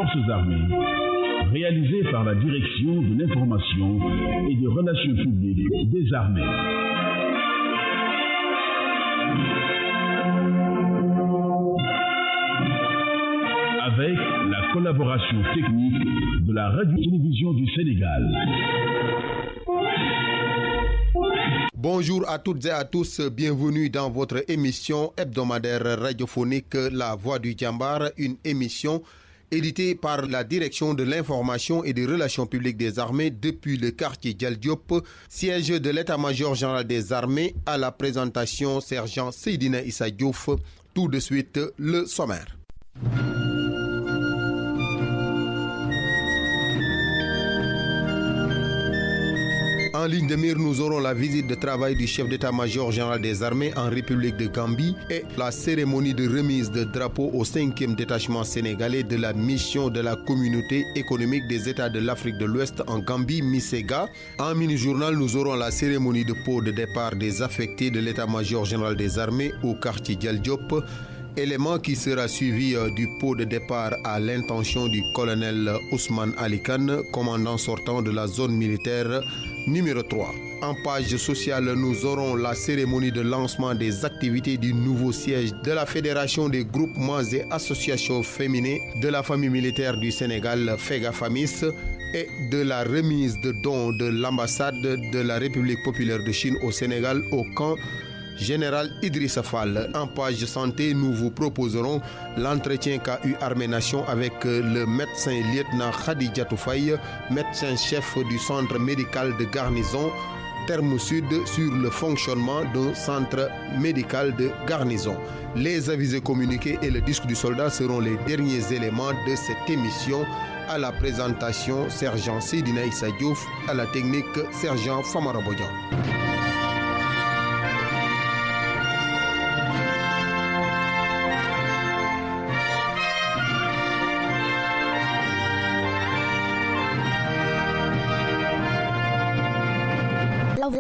forces armées, réalisé par la Direction de l'information et des relations publiques des armées. Avec la collaboration technique de la Radio-Télévision du Sénégal. Bonjour à toutes et à tous, bienvenue dans votre émission hebdomadaire radiophonique La Voix du Djambar, une émission éditée par la Direction de l'information et des relations publiques des armées depuis le quartier Dial Diop, siège de l'état-major général des armées. À la présentation, sergent Seydina Issa Diouf. Tout de suite, le sommaire. En ligne de mire, nous aurons la visite de travail du chef d'état-major général des armées en République de Gambie et la cérémonie de remise de drapeau au 5e détachement sénégalais de la mission de la communauté économique des États de l'Afrique de l'Ouest en Gambie, MISEGA. En mini-journal, nous aurons la cérémonie de pot de départ des affectés de l'état-major général des armées au quartier Dial Diop. Élément qui sera suivi du pot de départ à l'intention du colonel Ousmane Ali Khan, commandant sortant de la zone militaire numéro 3. En page sociale, nous aurons la cérémonie de lancement des activités du nouveau siège de la Fédération des groupements et associations féminines de la famille militaire du Sénégal, FEGAFAMIS, et de la remise de dons de l'ambassade de la République populaire de Chine au Sénégal au camp Général Idrissa Fall. En page santé, nous vous proposerons l'entretien qu'a eu Armée Nation avec le médecin lieutenant Khadija Toufaye, médecin-chef du centre médical de garnison Terme Sud, sur le fonctionnement d'un centre médical de garnison. Les avisés communiqués et le disque du soldat seront les derniers éléments de cette émission. À la présentation, sergent Seydina Issa Diouf, à la technique, sergent Famara Bodian.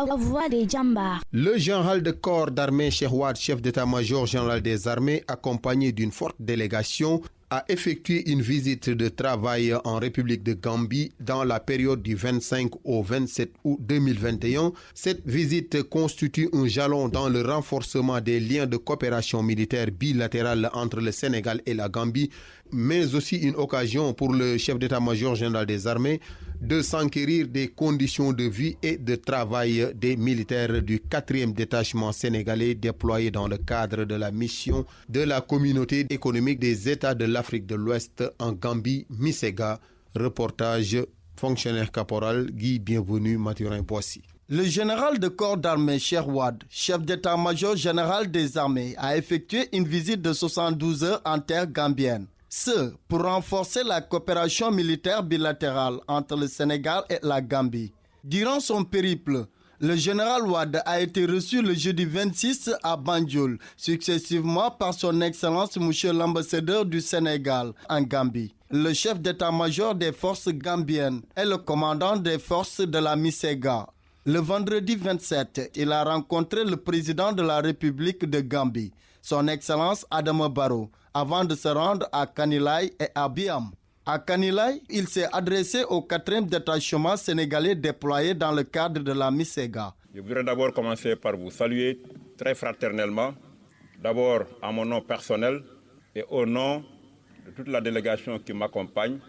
La voix des Djambar. Le général de corps d'armée Cheikh Wade, chef d'état-major général des armées, accompagné d'une forte délégation, a effectué une visite de travail en République de Gambie dans la période du 25 au 27 août 2021. Cette visite constitue un jalon dans le renforcement des liens de coopération militaire bilatérale entre le Sénégal et la Gambie, mais aussi une occasion pour le chef d'état-major général des armées de s'enquérir des conditions de vie et de travail des militaires du 4e détachement sénégalais déployé dans le cadre de la mission de la communauté économique des États de l'Afrique de l'Ouest en Gambie, MISEGA. Reportage fonctionnaire caporal Guy Bienvenu, Mathurin-Poissy. Le général de corps d'armée Cheikh Wade, chef d'état-major général des armées, a effectué une visite de 72 heures en terre gambienne. Ce, pour renforcer la coopération militaire bilatérale entre le Sénégal et la Gambie. Durant son périple, le général Wade a été reçu le jeudi 26 à Banjul, successivement par son Excellence Monsieur l'ambassadeur du Sénégal en Gambie, le chef d'état-major des forces gambiennes et le commandant des forces de la MISEGA. Le vendredi 27, il a rencontré le président de la République de Gambie, son Excellence Adama Barrow, avant de se rendre à Kanilai et à Biam. À Kanilai, il s'est adressé au 4e détachement sénégalais déployé dans le cadre de la MISEGA. Je voudrais d'abord commencer par vous saluer très fraternellement, d'abord à mon nom personnel et au nom de toute la délégation qui m'accompagne,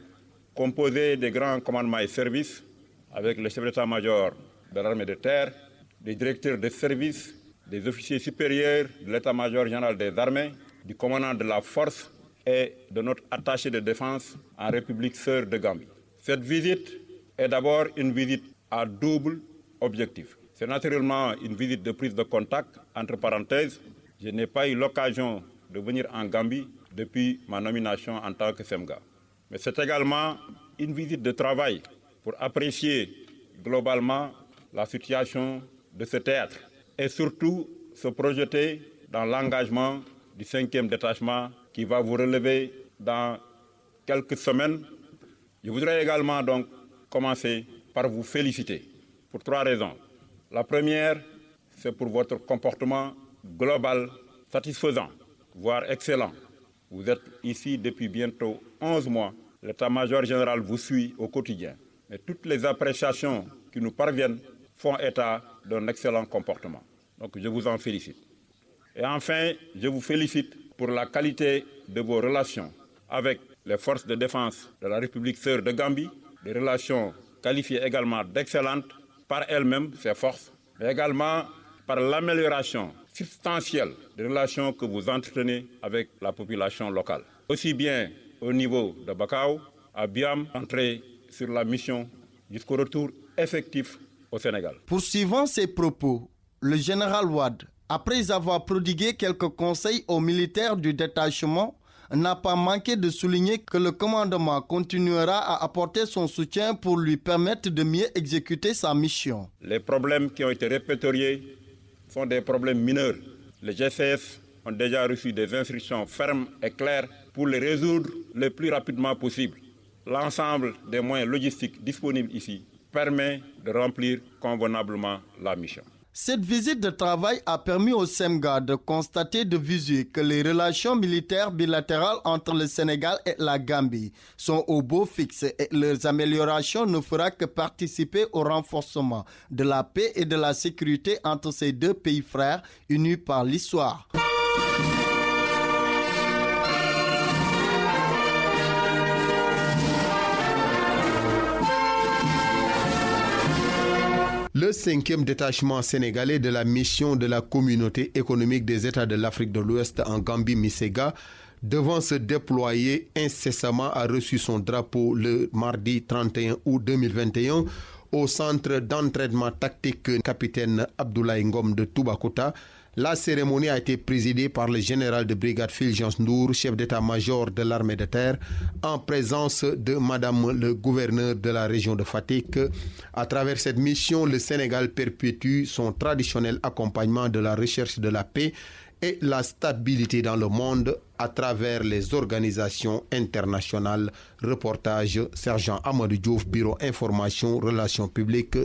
composée des grands commandements et services, avec le chef d'état-major de l'armée de terre, des directeurs de services, des officiers supérieurs de l'état-major général des armées, du commandant de la force et de notre attaché de défense en République sœur de Gambie. Cette visite est d'abord une visite à double objectif. C'est naturellement une visite de prise de contact, entre parenthèses. Je n'ai pas eu l'occasion de venir en Gambie depuis ma nomination en tant que SEMGA. Mais c'est également une visite de travail pour apprécier globalement la situation de ce théâtre et surtout se projeter dans l'engagement du 5e détachement qui va vous relever dans quelques semaines. Je voudrais également donc commencer par vous féliciter pour 3 raisons. La première, c'est pour votre comportement global satisfaisant, voire excellent. Vous êtes ici depuis bientôt 11 mois. l'état-major général vous suit au quotidien. Mais toutes les appréciations qui nous parviennent font état d'un excellent comportement. Donc je vous en félicite. Et enfin, je vous félicite pour la qualité de vos relations avec les forces de défense de la République sœur de Gambie, des relations qualifiées également d'excellentes par elles-mêmes, ces forces, mais également par l'amélioration substantielle des relations que vous entretenez avec la population locale. Aussi bien au niveau de Bakau, à Biam, entrée sur la mission jusqu'au retour effectif au Sénégal. Poursuivant ses propos, le général Wade, après avoir prodigué quelques conseils aux militaires du détachement, n'a pas manqué de souligner que le commandement continuera à apporter son soutien pour lui permettre de mieux exécuter sa mission. Les problèmes qui ont été répertoriés sont des problèmes mineurs. Les GCS ont déjà reçu des instructions fermes et claires pour les résoudre le plus rapidement possible. L'ensemble des moyens logistiques disponibles ici permet de remplir convenablement la mission. Cette visite de travail a permis au SEMGA de constater de visu que les relations militaires bilatérales entre le Sénégal et la Gambie sont au beau fixe et leurs améliorations ne feront que participer au renforcement de la paix et de la sécurité entre ces deux pays frères unis par l'histoire. Le 5e détachement sénégalais de la mission de la communauté économique des États de l'Afrique de l'Ouest en Gambie-Misséga, devant se déployer incessamment, a reçu son drapeau le mardi 31 août 2021 au centre d'entraînement tactique capitaine Abdoulaye Ngom de Toubacouta. La cérémonie a été présidée par le général de brigade Fulgence Ndour, chef d'état-major de l'armée de terre, en présence de Madame le gouverneur de la région de Fatick. À travers cette mission, le Sénégal perpétue son traditionnel accompagnement de la recherche de la paix et la stabilité dans le monde à travers les organisations internationales. Reportage Sergent Amadou Diouf, Bureau Information, Relations publiques,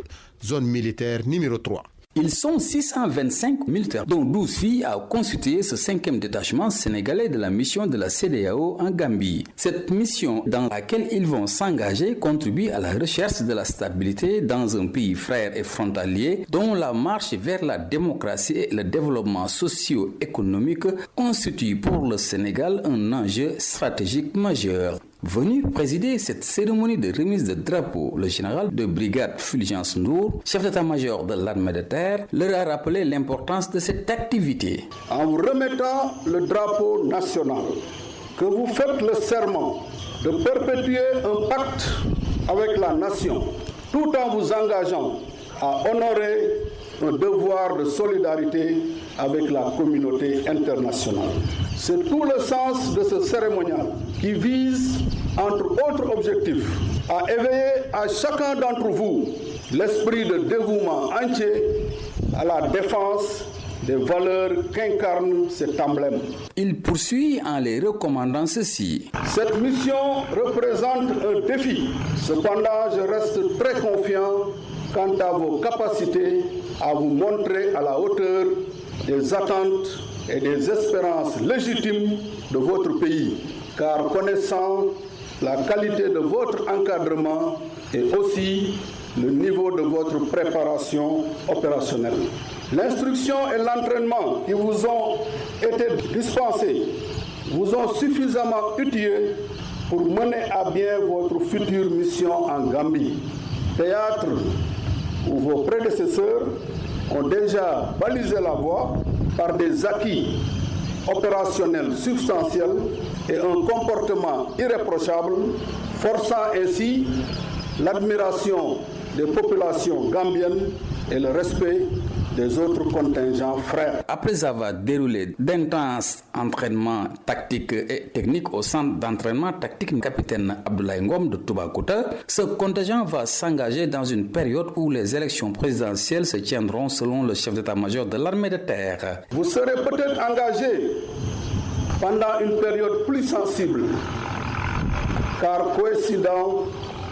zone militaire numéro 3. Ils sont 625 militaires, dont 12 filles, à constituer ce 5e détachement sénégalais de la mission de la CEDEAO en Gambie. Cette mission, dans laquelle ils vont s'engager, contribue à la recherche de la stabilité dans un pays frère et frontalier dont la marche vers la démocratie et le développement socio-économique constitue pour le Sénégal un enjeu stratégique majeur. Venu présider cette cérémonie de remise de drapeau, le général de brigade Fulgence Ndour, chef d'état-major de l'armée de terre, leur a rappelé l'importance de cette activité. En vous remettant le drapeau national, que vous faites le serment de perpétuer un pacte avec la nation, tout en vous engageant à honorer un devoir de solidarité avec la communauté internationale. C'est tout le sens de ce cérémonial qui vise, entre autres objectifs, à éveiller à chacun d'entre vous l'esprit de dévouement entier à la défense des valeurs qu'incarne cet emblème. Il poursuit en les recommandant ceci. Cette mission représente un défi. Cependant, je reste très confiant quant à vos capacités à vous montrer à la hauteur des attentes et des espérances légitimes de votre pays, car connaissant la qualité de votre encadrement et aussi le niveau de votre préparation opérationnelle. L'instruction et l'entraînement qui vous ont été dispensés vous ont suffisamment outillés pour mener à bien votre future mission en Gambie, théâtre où vos prédécesseurs ont déjà balisé la voie par des acquis opérationnels substantiels et un comportement irréprochable, forçant ainsi l'admiration des populations gambiennes et le respect des autres contingents frères. Après avoir déroulé d'intenses entraînements tactiques et techniques au centre d'entraînement tactique capitaine Abdoulaye Ngom de Toubacouta, ce contingent va s'engager dans une période où les élections présidentielles se tiendront selon le chef d'état-major de l'armée de terre. Vous serez peut-être engagé pendant une période plus sensible, car coïncidant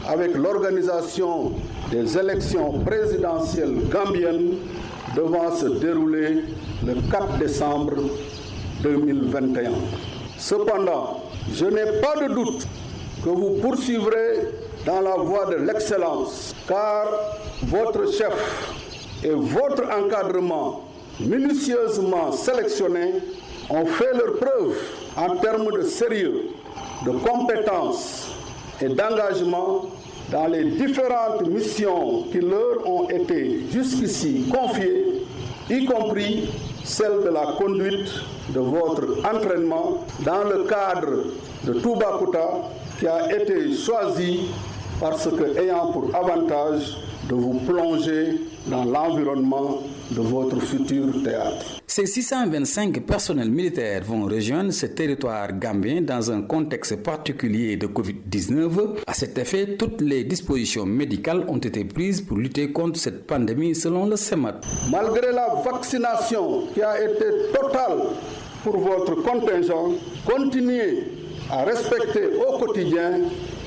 avec l'organisation des élections présidentielles gambiennes devant se dérouler le 4 décembre 2021. Cependant, je n'ai pas de doute que vous poursuivrez dans la voie de l'excellence, car votre chef et votre encadrement minutieusement sélectionnés ont fait leur preuve en termes de sérieux, de compétences et d'engagement dans les différentes missions qui leur ont été jusqu'ici confiées, y compris celle de la conduite de votre entraînement dans le cadre de Toubacouta, qui a été choisi parce que ayant pour avantage de vous plonger dans l'environnement de votre futur théâtre. Ces 625 personnels militaires vont rejoindre ce territoire gambien dans un contexte particulier de Covid-19. À cet effet, toutes les dispositions médicales ont été prises pour lutter contre cette pandémie selon le CEMAT. Malgré la vaccination qui a été totale pour votre contingent, continuez à respecter au quotidien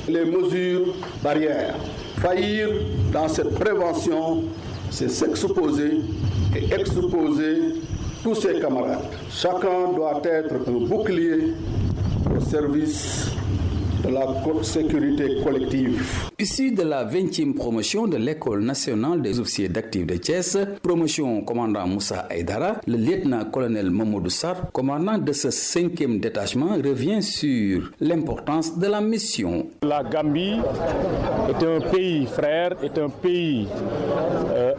les mesures barrières. Faillir dans cette prévention, c'est s'exposer et exposer tous ses camarades. Chacun doit être un bouclier au service de la sécurité collective. Issu de la 20e promotion de l'École nationale des officiers d'actifs de Thiès, promotion commandant Moussa Aïdara, le lieutenant-colonel Mamadou Sarr, commandant de ce 5e détachement, revient sur l'importance de la mission. La Gambie est un pays frère, est un pays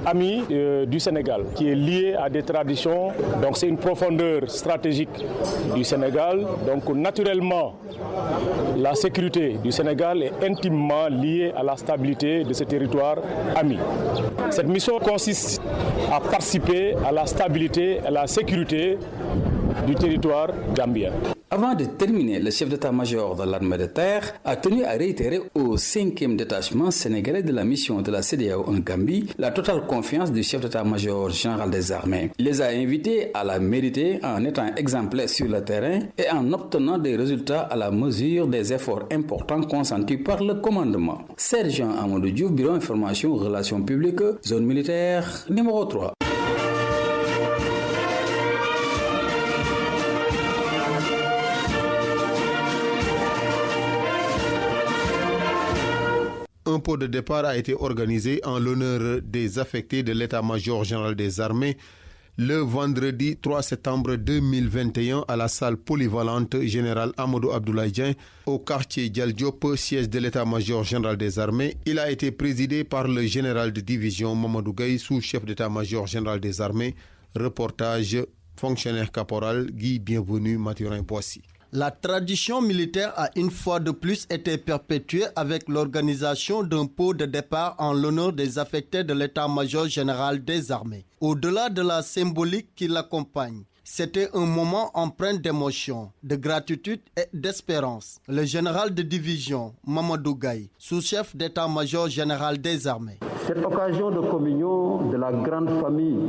ami du Sénégal, qui est lié à des traditions. Donc c'est une profondeur stratégique du Sénégal. Donc naturellement, la sécurité du Sénégal est intimement liée à la stabilité de ce territoire ami. Cette mission consiste à participer à la stabilité et à la sécurité du territoire gambien. Avant de terminer, le chef d'état-major de l'armée de terre a tenu à réitérer au 5e détachement sénégalais de la mission de la CEDEAO en Gambie la totale confiance du chef d'état-major général des armées. Il les a invités à la mériter en étant exemplaires sur le terrain et en obtenant des résultats à la mesure des efforts importants consentis par le commandement. Sergent Amadou Diouf, Bureau Information Relations publiques, zone militaire numéro 3. Un pot de départ a été organisé en l'honneur des affectés de l'état-major général des armées le vendredi 3 septembre 2021 à la salle polyvalente général Amadou Abdoulaye Dieng au quartier Dial Diop, siège de l'état-major général des armées. Il a été présidé par le général de division Mamadou Gaye, sous-chef d'état-major général des armées. Reportage fonctionnaire caporal Guy Bienvenu Mathurin-Boissy. La tradition militaire a une fois de plus été perpétuée avec l'organisation d'un pot de départ en l'honneur des affectés de l'état-major général des armées. Au-delà de la symbolique qui l'accompagne, c'était un moment empreint d'émotion, de gratitude et d'espérance. Le général de division Mamadou Gaye, sous-chef d'état-major général des armées. Cette occasion de communion de la grande famille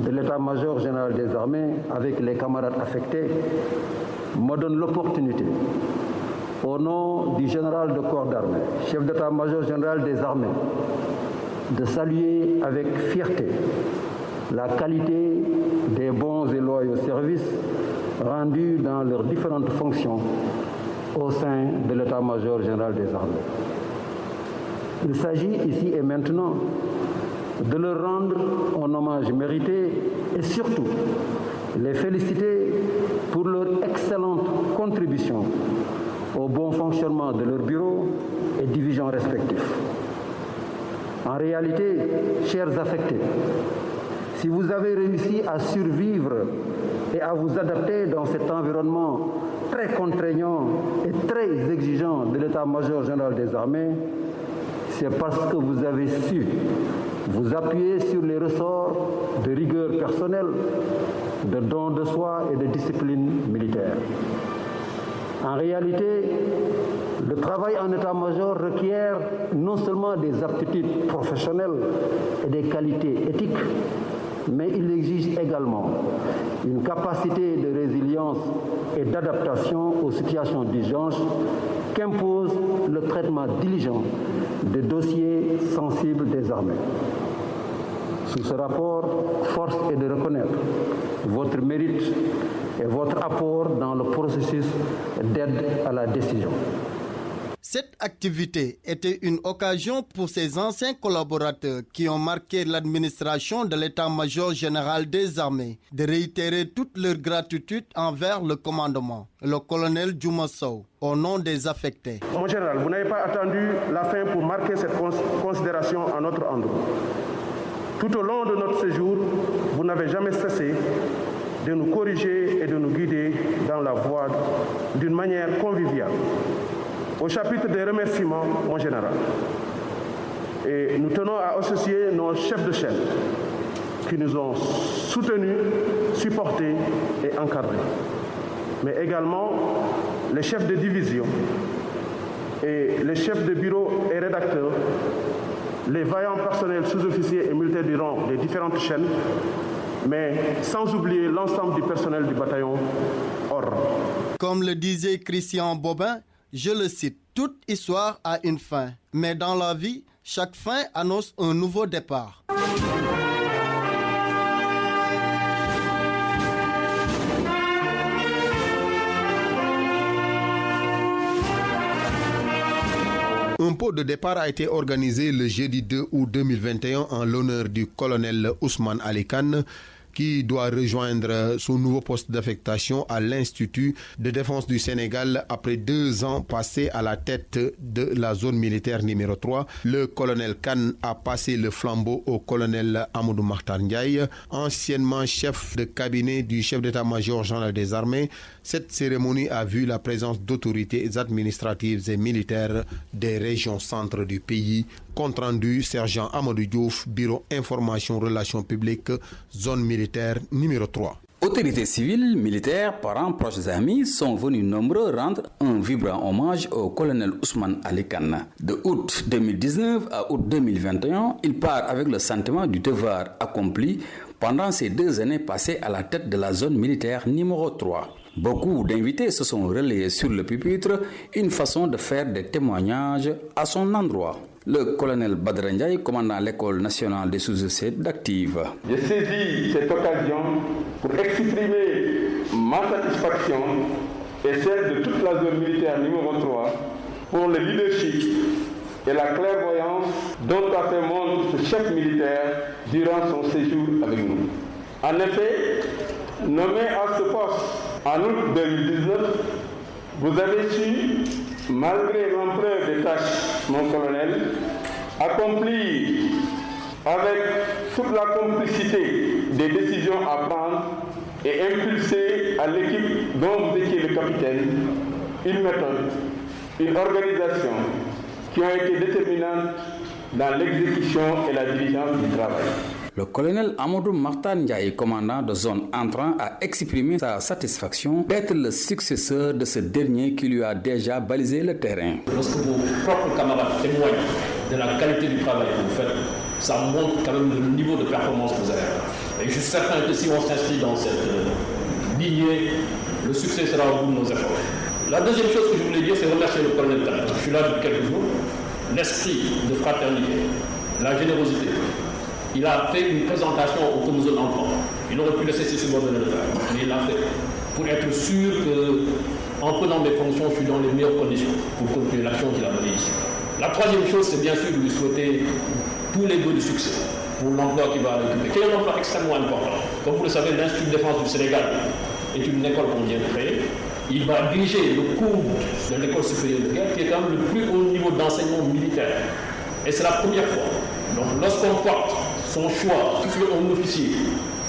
de l'état-major général des armées avec les camarades affectés me donne l'opportunité, au nom du général de corps d'armée, chef d'état-major général des armées, de saluer avec fierté la qualité des bons et loyaux services rendus dans leurs différentes fonctions au sein de l'état-major général des armées. Il s'agit ici et maintenant de leur rendre un hommage mérité et surtout les féliciter pour leur excellente contribution au bon fonctionnement de leur bureau et divisions respectifs. En réalité, chers affectés, si vous avez réussi à survivre et à vous adapter dans cet environnement très contraignant et très exigeant de l'état-major général des armées, c'est parce que vous avez su vous appuyer sur les ressorts de rigueur personnelle, de don de soi et de discipline militaire. En réalité, le travail en état-major requiert non seulement des aptitudes professionnelles et des qualités éthiques, mais il exige également une capacité de résilience et d'adaptation aux situations d'urgence qu'impose le traitement diligent des dossiers sensibles des armées. Sous ce rapport, force est de reconnaître votre mérite et votre apport dans le processus d'aide à la décision. Cette activité était une occasion pour ces anciens collaborateurs qui ont marqué l'administration de l'état-major général des armées de réitérer toute leur gratitude envers le commandement, le colonel Djouma Sow, au nom des affectés. Mon général, vous n'avez pas attendu la fin pour marquer cette considération à notre endroit. Tout au long de notre séjour, vous n'avez jamais cessé de nous corriger et de nous guider dans la voie d'une manière conviviale. Au chapitre des remerciements, mon général, et nous tenons à associer nos chefs de chaîne qui nous ont soutenus, supportés et encadrés, mais également les chefs de division et les chefs de bureau et rédacteurs, les vaillants personnels sous-officiers et militaires du rang des différentes chaînes, mais sans oublier l'ensemble du personnel du bataillon Or. Comme le disait Christian Bobin, je le cite, « Toute histoire a une fin, mais dans la vie, chaque fin annonce un nouveau départ. » Un pot de départ a été organisé le jeudi 2 août 2021 en l'honneur du colonel Ousmane Ali Kane, qui doit rejoindre son nouveau poste d'affectation à l'Institut de défense du Sénégal après 2 ans passés à la tête de la zone militaire numéro 3. Le colonel Kane a passé le flambeau au colonel Amadou Mahtar Ndiaye, anciennement chef de cabinet du chef d'état-major général des armées. Cette cérémonie a vu la présence d'autorités administratives et militaires des régions centres du pays. Compte rendu, sergent Amadou Diouf, bureau information relations publiques, zone militaire numéro 3. Autorités civiles, militaires, parents, proches et amis sont venus nombreux rendre un vibrant hommage au colonel Ousmane Ali Kane. De août 2019 à août 2021, il part avec le sentiment du devoir accompli pendant ces 2 années passées à la tête de la zone militaire numéro 3. Beaucoup d'invités se sont relayés sur le pupitre, une façon de faire des témoignages à son endroit. Le colonel Badara Ndiaye, commandant l'école nationale des sous-officiers d'active. J'ai saisi cette occasion pour exprimer ma satisfaction et celle de toute la zone militaire numéro 3 pour le leadership et la clairvoyance dont a fait montre ce chef militaire durant son séjour avec nous. En effet, nommé à ce poste en août 2019, vous avez su, malgré l'ampleur des tâches, mon colonel, accomplir avec toute la complicité des décisions à prendre et impulser à l'équipe dont vous étiez le capitaine une méthode, une organisation qui ont été déterminantes dans l'exécution et la diligence du travail. Le colonel Amadou Mahtar Ndiaye, commandant de zone entrant, a exprimé sa satisfaction d'être le successeur de ce dernier qui lui a déjà balisé le terrain. Lorsque vos propres camarades témoignent de la qualité du travail que vous faites, ça montre quand même le niveau de performance que vous avez. Et je suis certain que si on s'inscrit dans cette lignée, le succès sera au bout de nos efforts. La deuxième chose que je voulais dire, c'est remercier le colonel Kane. Je suis là depuis quelques jours. L'esprit de fraternité, la générosité. Il a fait une présentation au comité d'enfants. Il aurait pu laisser ses subordonnés le faire, mais il l'a fait pour être sûr qu'en prenant mes fonctions, je suis dans les meilleures conditions pour continuer l'action qu'il a menée ici. La troisième chose, c'est bien sûr de lui souhaiter tous les vœux du succès pour l'emploi qu'il va occuper, qui est un emploi extrêmement important. Comme vous le savez, l'Institut de défense du Sénégal est une école qu'on vient de créer. Il va diriger le cours de l'école supérieure de guerre, qui est quand même le plus haut niveau d'enseignement militaire. Et c'est la première fois. Donc lorsqu'on porte son choix sur un officier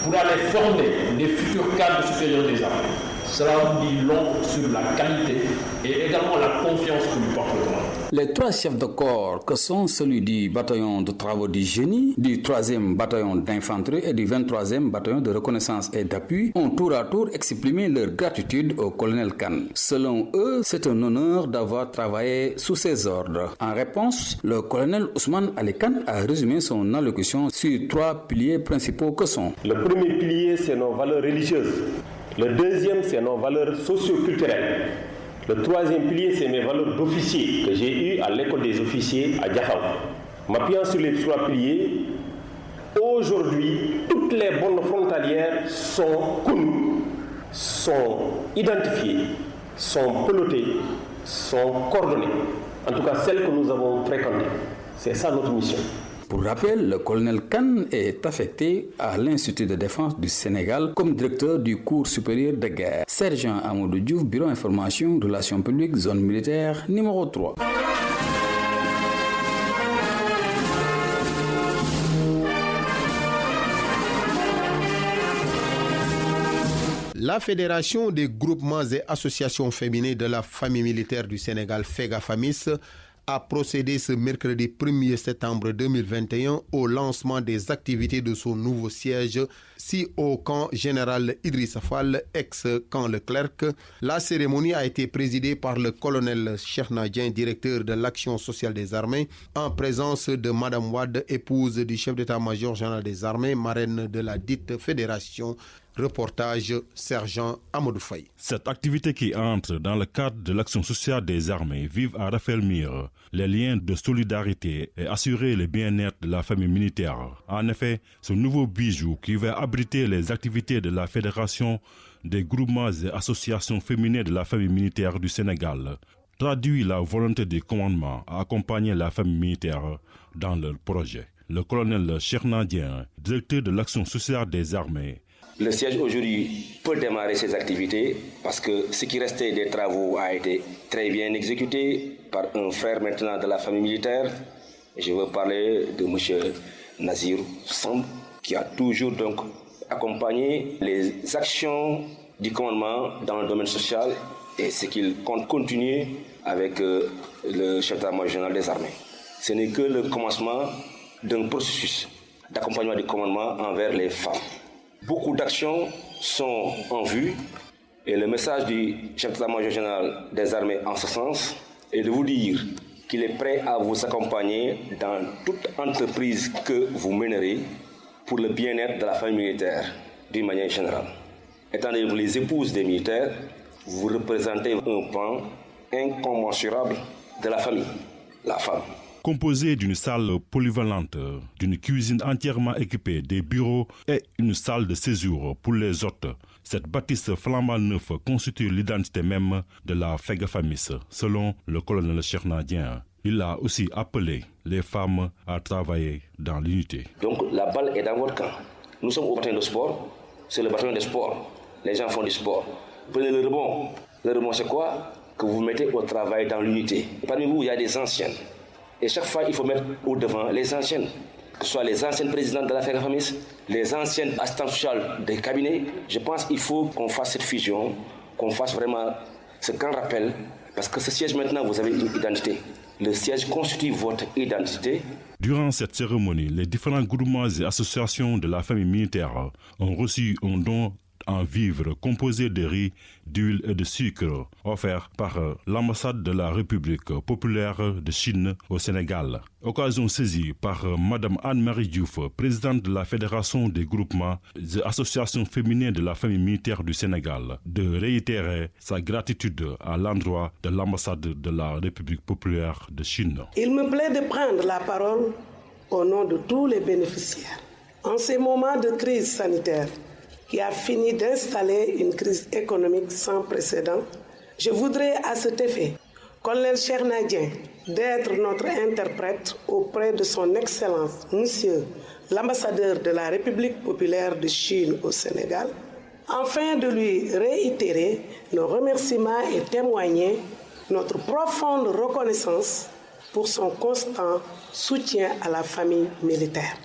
pour aller former les futurs cadres supérieurs des armées, cela vous dit long sur la qualité et également la confiance que lui porte le commandant. Les 3 chefs de corps, que sont celui du bataillon de travaux du génie, du 3e bataillon d'infanterie et du 23e bataillon de reconnaissance et d'appui, ont tour à tour exprimé leur gratitude au colonel Kane. Selon eux, c'est un honneur d'avoir travaillé sous ses ordres. En réponse, le colonel Ousmane Ali Kane a résumé son allocution sur 3 piliers principaux que sont: le premier pilier, c'est nos valeurs religieuses. Le deuxième, c'est nos valeurs socio-culturelles. Le 3e pilier, c'est mes valeurs d'officier que j'ai eues à l'école des officiers à Diakhao. M'appuyant sur les 3 piliers, aujourd'hui, toutes les bornes frontalières sont connues, sont identifiées, sont pelotées, sont coordonnées. En tout cas, celles que nous avons fréquentées. C'est ça notre mission. Pour rappel, le colonel Kane est affecté à l'Institut de défense du Sénégal comme directeur du cours supérieur de guerre. Sergent Amadou Diouf, Bureau information, relations publiques, zone militaire, numéro 3. La Fédération des groupements et associations féminines de la famille militaire du Sénégal, FEGAFAMIS, a procédé ce mercredi 1er septembre 2021 au lancement des activités de son nouveau siège au camp général Idrissa Fall, ex-camp Leclerc. La cérémonie a été présidée par le colonel Cheikhna Dieng, directeur de l'action sociale des armées, en présence de Madame Wade, épouse du chef d'état-major général des armées, marraine de la dite fédération. Reportage Sergent Amadou Faye. Cette activité qui entre dans le cadre de l'action sociale des armées vise à raffermir les liens de solidarité et assurer le bien-être de la famille militaire. En effet, ce nouveau bijou qui va abriter les activités de la Fédération des groupements et associations féminines de la famille militaire du Sénégal traduit la volonté du commandement à accompagner la famille militaire dans leur projet. Le colonel Cheikhna Dieng, directeur de l'action sociale des armées, le siège aujourd'hui peut démarrer ses activités parce que ce qui restait des travaux a été très bien exécuté par un frère maintenant de la famille militaire. Je veux parler de M. Nazir Samb qui a toujours donc accompagné les actions du commandement dans le domaine social et ce qu'il compte continuer avec le chef d'état-major général des armées. Ce n'est que le commencement d'un processus d'accompagnement du commandement envers les femmes. Beaucoup d'actions sont en vue et le message du chef d'état-major général des armées en ce sens est de vous dire qu'il est prêt à vous accompagner dans toute entreprise que vous mènerez pour le bien-être de la famille militaire d'une manière générale. Étant donné que vous les épouses des militaires, vous représentez un pan incommensurable de la famille, la femme. Composé d'une salle polyvalente, d'une cuisine entièrement équipée, des bureaux et une salle de séjour pour les hôtes, cette bâtisse flambant neuf constitue l'identité même de la FEGAFAMIS, selon le colonel Cheikhna Dieng. Il a aussi appelé les femmes à travailler dans l'unité. Donc la balle est dans votre camp. Nous sommes au bataillon de sport, c'est le bataillon de sport. Les gens font du sport. Prenez le rebond. Le rebond c'est quoi? Que vous mettez au travail dans l'unité. Parmi vous, il y a des anciennes. Et chaque fois, il faut mettre au devant les anciennes, que ce soit les anciennes présidentes de la FEGAFAMIS, les anciennes assistantes sociales des cabinets. Je pense qu'il faut qu'on fasse cette fusion, qu'on fasse vraiment ce grand rappel, parce que ce siège maintenant, vous avez une identité. Le siège constitue votre identité. Durant cette cérémonie, les différents groupements et associations de la famille militaire ont reçu un don en vivres composé de riz, d'huile et de sucre, offert par l'ambassade de la République populaire de Chine au Sénégal. Occasion saisie par Mme Anne-Marie Diouf, présidente de la Fédération des groupements et associations féminines de la famille militaire du Sénégal, de réitérer sa gratitude à l'endroit de l'ambassade de la République populaire de Chine. Il me plaît de prendre la parole au nom de tous les bénéficiaires. En ces moments de crise sanitaire, qui a fini d'installer une crise économique sans précédent, je voudrais à cet effet, colonel Cheikhna Dieng, d'être notre interprète auprès de son Excellence, Monsieur l'ambassadeur de la République populaire de Chine au Sénégal, afin de lui réitérer nos remerciements et témoigner notre profonde reconnaissance pour son constant soutien à la famille militaire.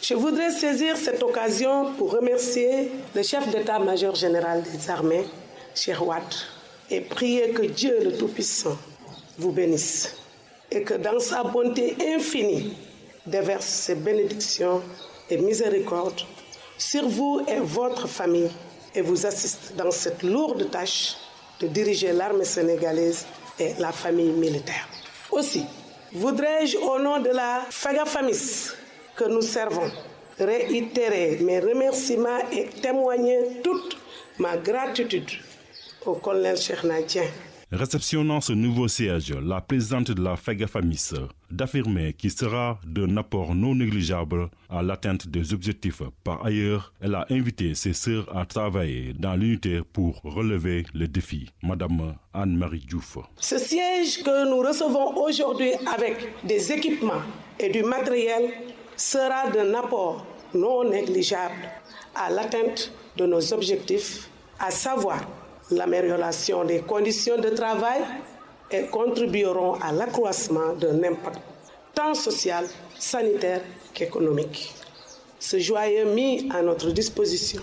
Je voudrais saisir cette occasion pour remercier le chef d'état-major général des armées, Cheikh Wade, et prier que Dieu le Tout-Puissant vous bénisse et que dans sa bonté infinie déverse ses bénédictions et miséricordes sur vous et votre famille et vous assiste dans cette lourde tâche de diriger l'armée sénégalaise et la famille militaire. Aussi, voudrais-je au nom de la FEGAFAMIS que nous servons, réitérer mes remerciements et témoigner toute ma gratitude au colonel Cheikhna Dieng. Réceptionnant ce nouveau siège, la présidente de la FEGAFAMIS d'affirmer qu'il sera d'un apport non négligeable à l'atteinte des objectifs. Par ailleurs, elle a invité ses sœurs à travailler dans l'unité pour relever le défi. Madame Anne-Marie Diouf. Ce siège que nous recevons aujourd'hui avec des équipements et du matériel sera d'un apport non négligeable à l'atteinte de nos objectifs, à savoir l'amélioration des conditions de travail, et contribueront à l'accroissement d'un impact tant social, sanitaire qu'économique. Ce joyau mis à notre disposition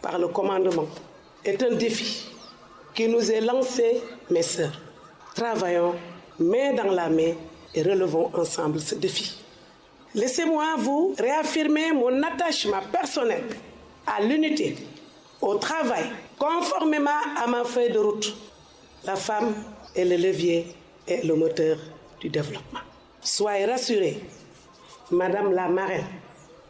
par le commandement est un défi qui nous est lancé, mes sœurs. Travaillons main dans la main et relevons ensemble ce défi. Laissez-moi vous réaffirmer mon attachement personnel à l'unité, au travail, conformément à ma feuille de route. La femme est le levier et le moteur du développement. Soyez rassurés, Madame la marraine,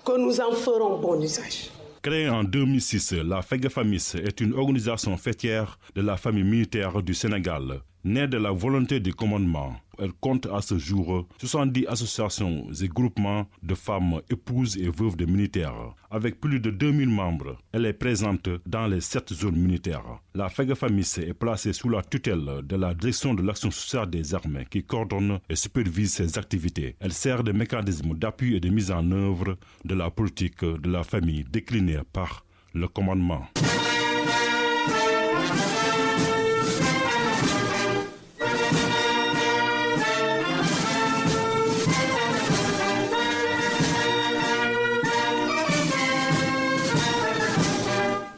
que nous en ferons bon usage. Créée en 2006, la FEGAFAMIS est une organisation fêtière de la famille militaire du Sénégal. Née de la volonté du commandement, elle compte à ce jour 70 associations et groupements de femmes épouses et veuves de militaires. Avec plus de 2000 membres, elle est présente dans les 7 zones militaires. La FEGAFAMIS est placée sous la tutelle de la Direction de l'action sociale des armées qui coordonne et supervise ses activités. Elle sert de mécanisme d'appui et de mise en œuvre de la politique de la famille déclinée par le commandement.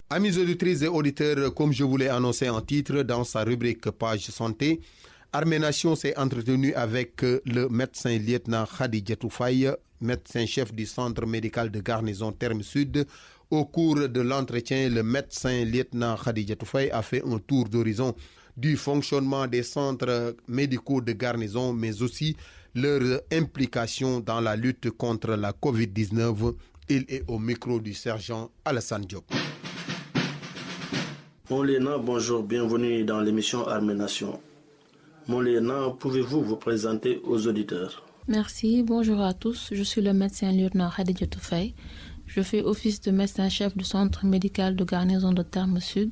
Amis auditrices et auditeurs, comme je vous l'ai annoncé en titre dans sa rubrique Page Santé, Armée Nation s'est entretenu avec le médecin lieutenant Khadijatou Faye, médecin-chef du centre médical de garnison Terme Sud. Au cours de l'entretien, le médecin lieutenant Khadijatou Faye a fait un tour d'horizon du fonctionnement des centres médicaux de garnison, mais aussi leur implication dans la lutte contre la COVID-19. Il est au micro du sergent Alassane Diop. Mon lieutenant, bonjour, bienvenue dans l'émission Armée Nation. Mon lieutenant, pouvez-vous vous présenter aux auditeurs? Merci, bonjour à tous. Je suis le médecin lieutenant Khadijatou Faye. Je fais office de médecin-chef du centre médical de garnison de Terme Sud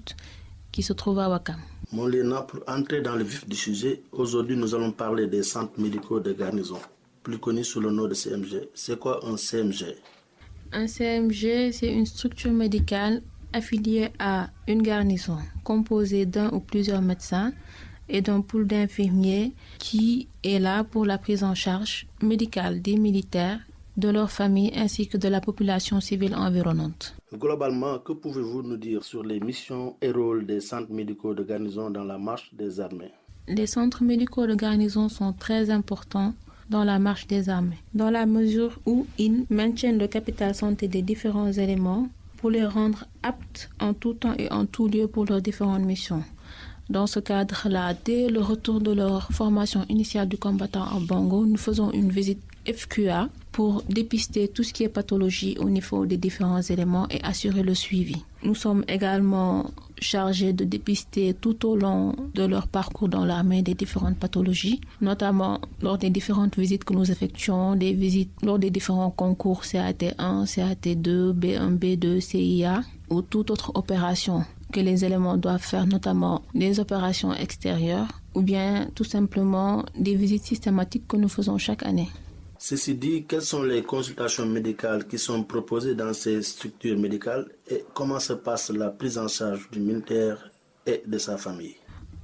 qui se trouve à Ouakam. Mon lieutenant, pour entrer dans le vif du sujet, aujourd'hui nous allons parler des centres médicaux de garnison, plus connus sous le nom de CMG. C'est quoi un CMG? Un CMG, c'est une structure médicale affiliée à une garnison composée d'un ou plusieurs médecins et d'un pool d'infirmiers qui est là pour la prise en charge médicale des militaires, de leurs familles ainsi que de la population civile environnante. Globalement, que pouvez-vous nous dire sur les missions et rôles des centres médicaux de garnison dans la marche des armées? Les centres médicaux de garnison sont très importants dans la marche des armées, dans la mesure où ils maintiennent le capital santé des différents éléments pour les rendre aptes en tout temps et en tout lieu pour leurs différentes missions. Dans ce cadre-là, dès le retour de leur formation initiale du combattant en Bongo, nous faisons une visite FQA pour dépister tout ce qui est pathologie au niveau des différents éléments et assurer le suivi. Nous sommes également chargés de dépister tout au long de leur parcours dans l'armée des différentes pathologies, notamment lors des différentes visites que nous effectuons, des visites lors des différents concours CAT1, CAT2, B1, B2, CIA ou toute autre opération que les éléments doivent faire, notamment des opérations extérieures ou bien tout simplement des visites systématiques que nous faisons chaque année. Ceci dit, quelles sont les consultations médicales qui sont proposées dans ces structures médicales et comment se passe la prise en charge du militaire et de sa famille?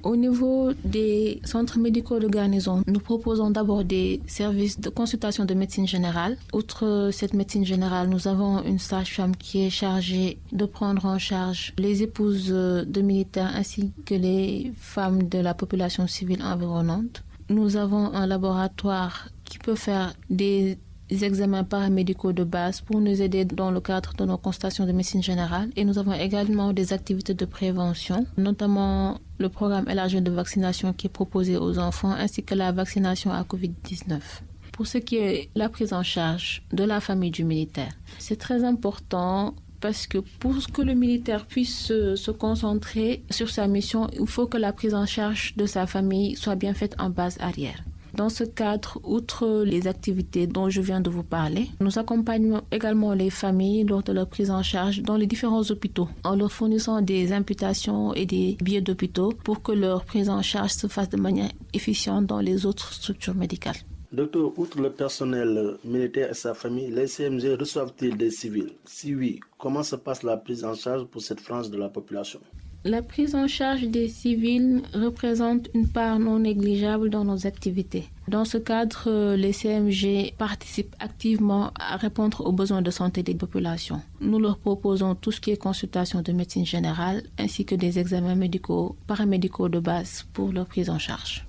Au niveau des centres médicaux de garnison, nous proposons d'abord des services de consultation de médecine générale. Outre cette médecine générale, nous avons une sage-femme qui est chargée de prendre en charge les épouses de militaires ainsi que les femmes de la population civile environnante. Nous avons un laboratoire qui peut faire des examens paramédicaux de base pour nous aider dans le cadre de nos consultations de médecine générale. Et nous avons également des activités de prévention, notamment le programme élargi de vaccination qui est proposé aux enfants ainsi que la vaccination à Covid-19. Pour ce qui est la prise en charge de la famille du militaire, c'est très important parce que pour que le militaire puisse se concentrer sur sa mission, il faut que la prise en charge de sa famille soit bien faite en base arrière. Dans ce cadre, outre les activités dont je viens de vous parler, nous accompagnons également les familles lors de leur prise en charge dans les différents hôpitaux, en leur fournissant des imputations et des billets d'hôpitaux pour que leur prise en charge se fasse de manière efficiente dans les autres structures médicales. Docteur, outre le personnel militaire et sa famille, les CMG reçoivent-ils des civils? Si oui, comment se passe la prise en charge pour cette frange de la population? La prise en charge des civils représente une part non négligeable dans nos activités. Dans ce cadre, les CMG participent activement à répondre aux besoins de santé des populations. Nous leur proposons tout ce qui est consultation de médecine générale ainsi que des examens médicaux, paramédicaux de base pour leur prise en charge.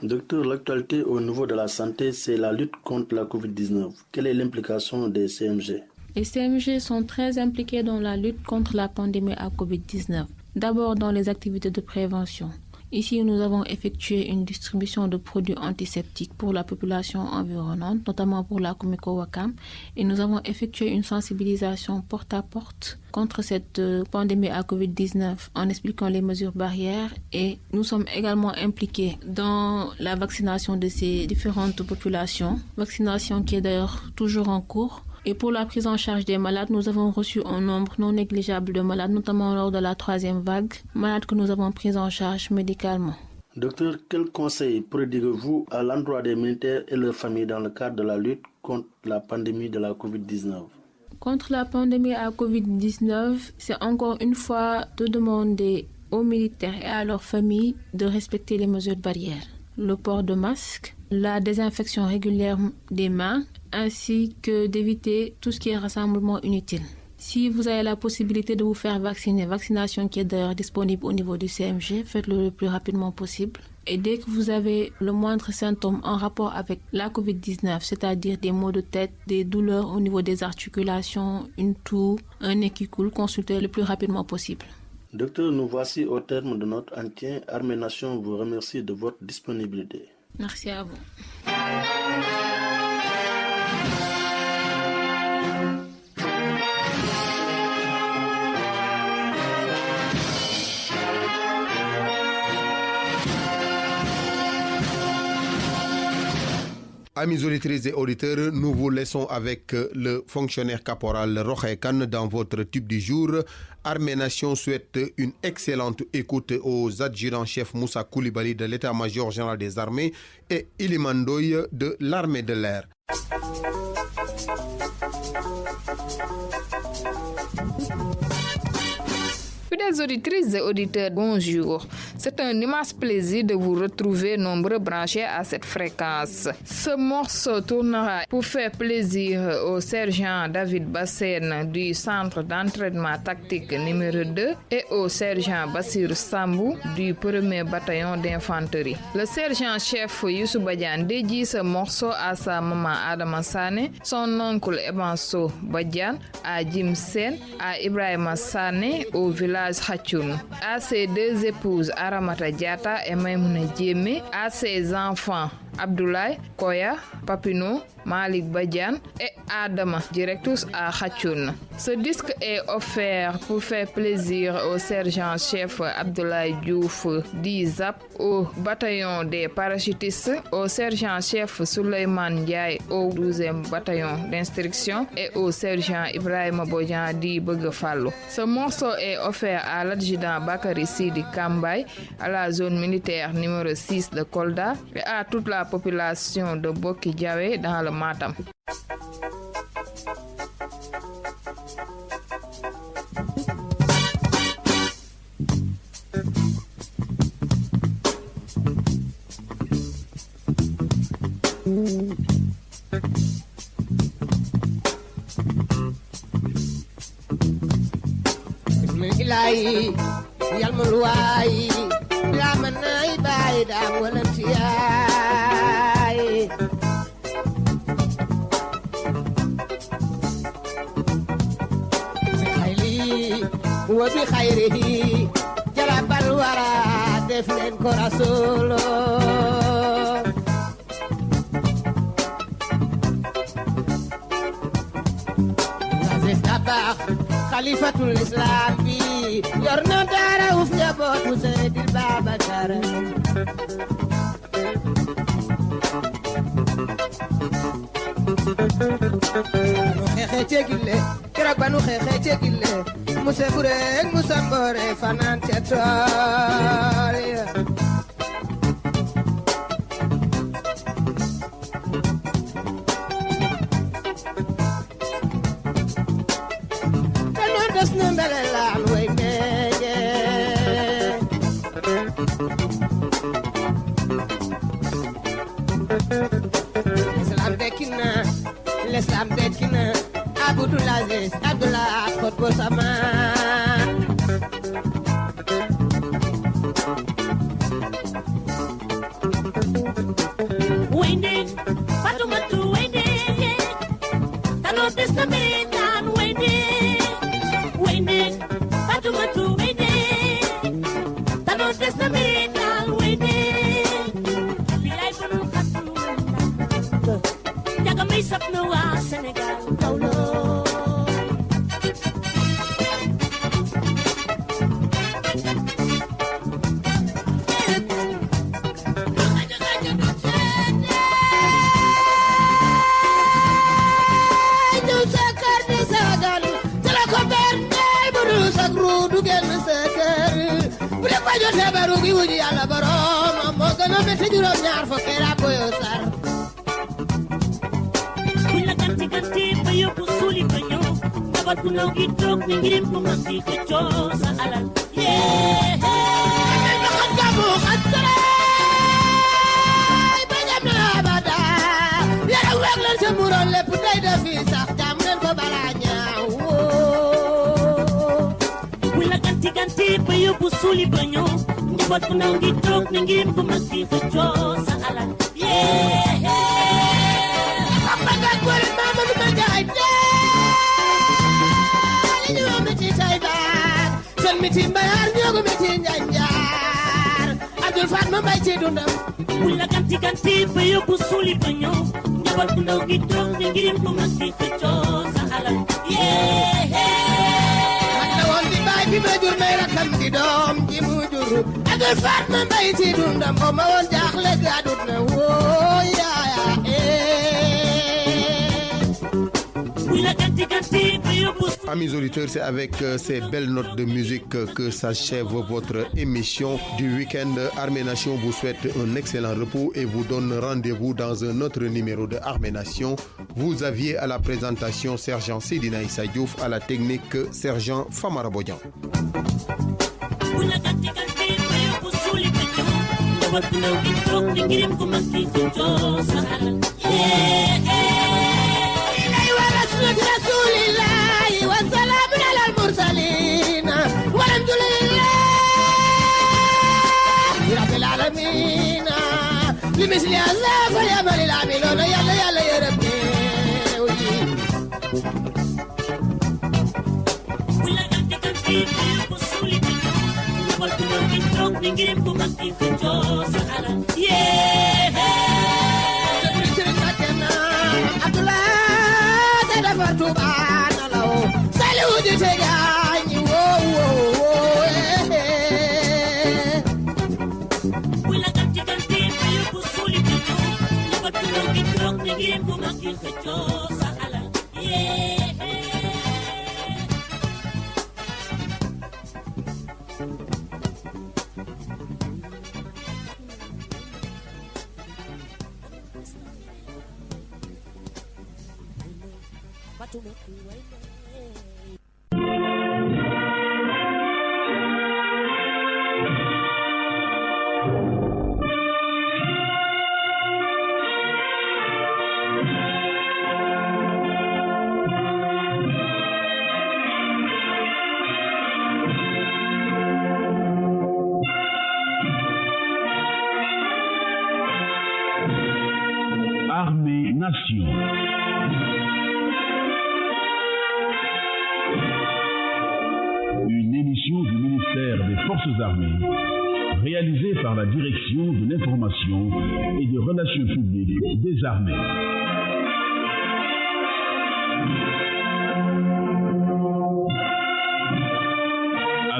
Docteur, l'actualité au niveau de la santé, c'est la lutte contre la COVID-19. Quelle est l'implication des CMG? Les CMG sont très impliqués dans la lutte contre la pandémie à COVID-19. D'abord dans les activités de prévention. Ici, nous avons effectué une distribution de produits antiseptiques pour la population environnante, notamment pour la Kumiko Wakam, et nous avons effectué une sensibilisation porte à porte contre cette pandémie à COVID-19 en expliquant les mesures barrières, et nous sommes également impliqués dans la vaccination de ces différentes populations, vaccination qui est d'ailleurs toujours en cours. Et pour la prise en charge des malades, nous avons reçu un nombre non négligeable de malades, notamment lors de la 3e vague, malades que nous avons pris en charge médicalement. Docteur, quels conseils prodiguez-vous à l'endroit des militaires et leurs familles dans le cadre de la lutte contre la pandémie de la COVID-19? Contre la pandémie à COVID-19, c'est encore une fois de demander aux militaires et à leurs familles de respecter les mesures barrières. Le port de masque, la désinfection régulière des mains, ainsi que d'éviter tout ce qui est rassemblement inutile. Si vous avez la possibilité de vous faire vacciner, vaccination qui est d'ailleurs disponible au niveau du CMG, faites-le le plus rapidement possible. Et dès que vous avez le moindre symptôme en rapport avec la COVID-19, c'est-à-dire des maux de tête, des douleurs au niveau des articulations, une toux, un nez qui coule, consultez le plus rapidement possible. Docteur, nous voici au terme de notre entretien. Armée Nation vous remercie de votre disponibilité. Merci à vous. Amis auditrices et auditeurs, nous vous laissons avec le fonctionnaire caporal Rokhaya Kane dans votre tube du jour. Armée Nation souhaite une excellente écoute aux adjudants-chefs Moussa Koulibaly de l'état-major général des armées et Iliman Ndoye de l'armée de l'air. Fidèles auditrices et auditeurs, bonjour. C'est un immense plaisir de vous retrouver nombreux branchés à cette fréquence. Ce morceau tournera pour faire plaisir au sergent David Bassène du centre d'entraînement tactique numéro 2 et au sergent Bassir Sambou du 1er bataillon d'infanterie. Le sergent-chef Youssou Badiane dédie ce morceau à sa maman Adama Sané, son oncle Ebanso Badiane, à Jim Sen, à Ibrahima Sané au village Hachoun, à ses deux épouses Aramata Diata et Maimouna Djemé, à ses enfants Abdoulaye, Koya, Papino, Malik Badiane et Adama, directus à Hachoun. Ce disque est offert pour faire plaisir au sergent-chef Abdoulaye Diouf d'ISAP, au bataillon des parachutistes, au sergent-chef Souleymane Ndiaye au 12e bataillon d'instruction et au sergent Ibrahima Bodian di Begefallo. Ce morceau est offert à l'adjudant Bakary Sidi Kambay, à la zone militaire numéro 6 de Kolda et à toute la population de Boki Diawé dans le Matam. Bismillah, yalmulwai, lamanai baida walantiyai. Bikhaili, wa bikhairihi, jalabal wara defnen ko rasulo. Khalifatul Islam bi yor na dara uf njabootu Seydi Babacar nu xeexe cegille keroog ba nu xeexe cegille Musa Burek Musa Mbore fanaan ca tool ya L'Islam dekina Abdoulaziz Abdullah Khotbo sama Wende Fatumatu wende Tano testamentan wende Wende Fatumatu wende Tano testamentan wende Bilay bunu khatu Jaga may sapno wa Senegal Paulo Baru gi wuji Yàlla borom mo gëna metti juróom ñaar fukki ra boyo sar buñ la ganti ganti ba yóbbu suuli ba ñëw dabat bu naw gi toog ni ngirim bu mag di ko coo sa alal yee ma xam gamu xattara ba ñam na abada yara weg leen sa muroon lépp day defi sax jam leen ko bala ñaaw buñ la ganti ganti ba yóbbu suuli ba ñëw But now we talk and give them a secret jaws a la yeah I'm a god for mama to my guy you want me to say that tell me to my arm you go me to nyanjar Abdul Fatma by Chidunda Ulla ganti ganti for you busuli panyo But now we talk and give them a secret jaws a la yeah I want the baby major mera kam di dom ji mujuru Abdul Fatma bay ci dundam ko ma won jaxle gadut na wo ya Amis auditeurs, c'est avec ces belles notes de musique que s'achève votre émission du week-end. Armée Nation vous souhaite un excellent repos et vous donne rendez-vous dans un autre numéro de Armée Nation. Vous aviez à la présentation Sergent Seydina Issa Diouf, à la technique Sergent Famara Bodian. رسول الله والسلام على المرسلين والحمد لله رب العالمين لمثل هذا فليعمل العاملون يلا يلا يا ربي ولا قد كنتي بصولي قلت له بنتوك نجيبكم انتي في جوز على عبد الله Salut de gagne Willa ganti ganti bayu busuli bitu Nabatu no gitrok ni gim bu makil fecho sa ala Armée Nation. Une émission du ministère des Forces armées, réalisée par la Direction de l'information et des relations publiques des armées.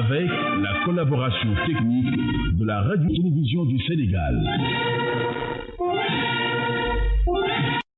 avec la collaboration technique de la Radio-Télévision du Sénégal.